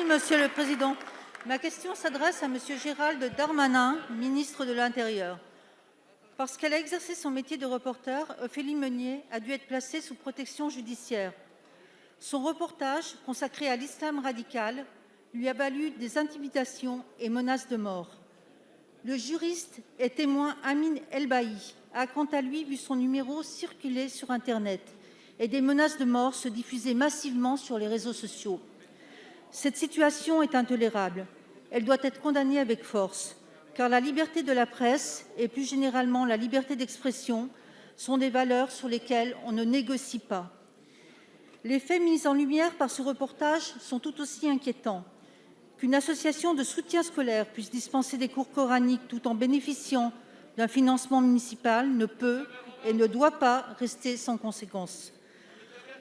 Monsieur le Président. Ma question s'adresse à Monsieur Gérald Darmanin, ministre de l'Intérieur. Parce qu'elle a exercé son métier de reporter, Ophélie Meunier a dû être placée sous protection judiciaire. Son reportage, consacré à l'islam radical, lui a valu des intimidations et menaces de mort. Le juriste et témoin Amin Elbaï a quant à lui vu son numéro circuler sur Internet et des menaces de mort se diffuser massivement sur les réseaux sociaux. Cette situation est intolérable. Elle doit être condamnée avec force, car la liberté de la presse et plus généralement la liberté d'expression sont des valeurs sur lesquelles on ne négocie pas. Les faits mis en lumière par ce reportage sont tout aussi inquiétants. Qu'une association de soutien scolaire puisse dispenser des cours coraniques tout en bénéficiant d'un financement municipal ne peut et ne doit pas rester sans conséquence.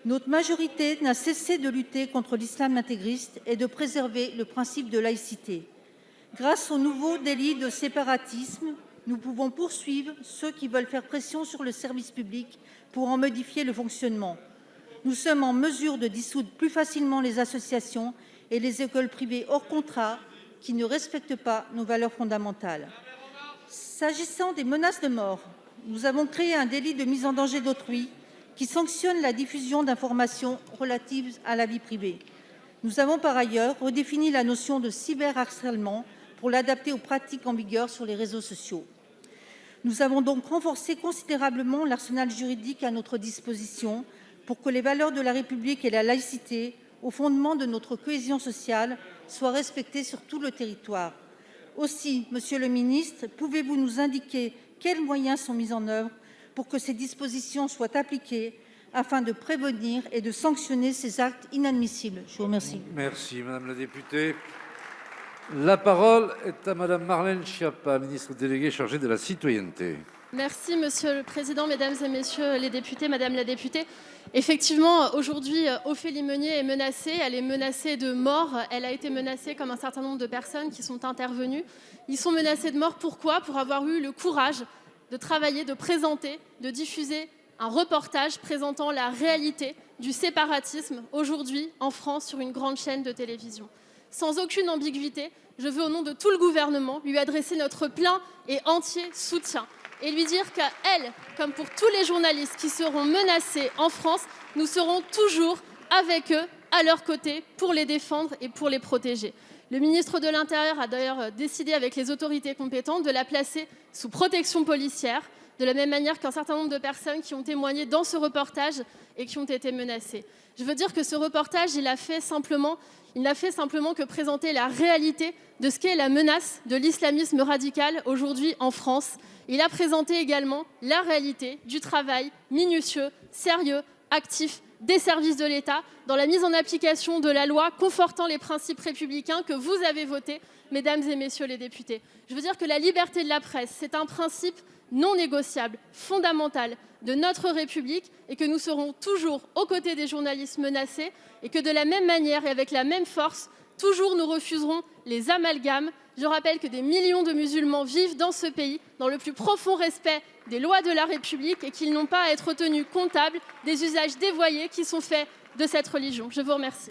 Notre majorité n'a cessé de lutter contre l'islam intégriste et de préserver le principe de laïcité. Grâce au nouveau délit de séparatisme, nous pouvons poursuivre ceux qui veulent faire pression sur le service public pour en modifier le fonctionnement. Nous sommes en mesure de dissoudre plus facilement les associations et les écoles privées hors contrat qui ne respectent pas nos valeurs fondamentales. S'agissant des menaces de mort, nous avons créé un délit de mise en danger d'autrui qui sanctionne la diffusion d'informations relatives à la vie privée. Nous avons par ailleurs redéfini la notion de cyberharcèlement pour l'adapter aux pratiques en vigueur sur les réseaux sociaux. Nous avons donc renforcé considérablement l'arsenal juridique à notre disposition pour que les valeurs de la République et la laïcité, au fondement de notre cohésion sociale, soient respectées sur tout le territoire. Aussi, Monsieur le ministre, pouvez-vous nous indiquer quels moyens sont mis en œuvre pour que ces dispositions soient appliquées afin de prévenir et de sanctionner ces actes inadmissibles? Je vous remercie. Merci, Madame la députée. La parole est à Madame Marlène Schiappa, ministre déléguée chargée de la citoyenneté. Merci, Monsieur le Président, Mesdames et Messieurs les députés, Madame la députée. Effectivement, aujourd'hui, Ophélie Meunier est menacée. Elle est menacée de mort. Elle a été menacée comme un certain nombre de personnes qui sont intervenues. Ils sont menacés de mort. Pourquoi ? Pour avoir eu le courage de travailler, de présenter, de diffuser un reportage présentant la réalité du séparatisme aujourd'hui en France sur une grande chaîne de télévision. Sans aucune ambiguïté, je veux au nom de tout le gouvernement lui adresser notre plein et entier soutien et lui dire qu'elle, comme pour tous les journalistes qui seront menacés en France, nous serons toujours avec eux, à leur côté, pour les défendre et pour les protéger. Le ministre de l'Intérieur a d'ailleurs décidé avec les autorités compétentes de la placer sous protection policière, de la même manière qu'un certain nombre de personnes qui ont témoigné dans ce reportage et qui ont été menacées. Je veux dire que ce reportage, il n'a fait simplement que présenter la réalité de ce qu'est la menace de l'islamisme radical aujourd'hui en France. Il a présenté également la réalité du travail minutieux, sérieux, actif des services de l'État dans la mise en application de la loi confortant les principes républicains que vous avez votés, mesdames et messieurs les députés. Je veux dire que la liberté de la presse, c'est un principe non négociable, fondamental de notre République et que nous serons toujours aux côtés des journalistes menacés et que de la même manière et avec la même force, toujours nous refuserons les amalgames. Je rappelle que des millions de musulmans vivent dans ce pays dans le plus profond respect des lois de la République et qu'ils n'ont pas à être tenus comptables des usages dévoyés qui sont faits de cette religion. Je vous remercie.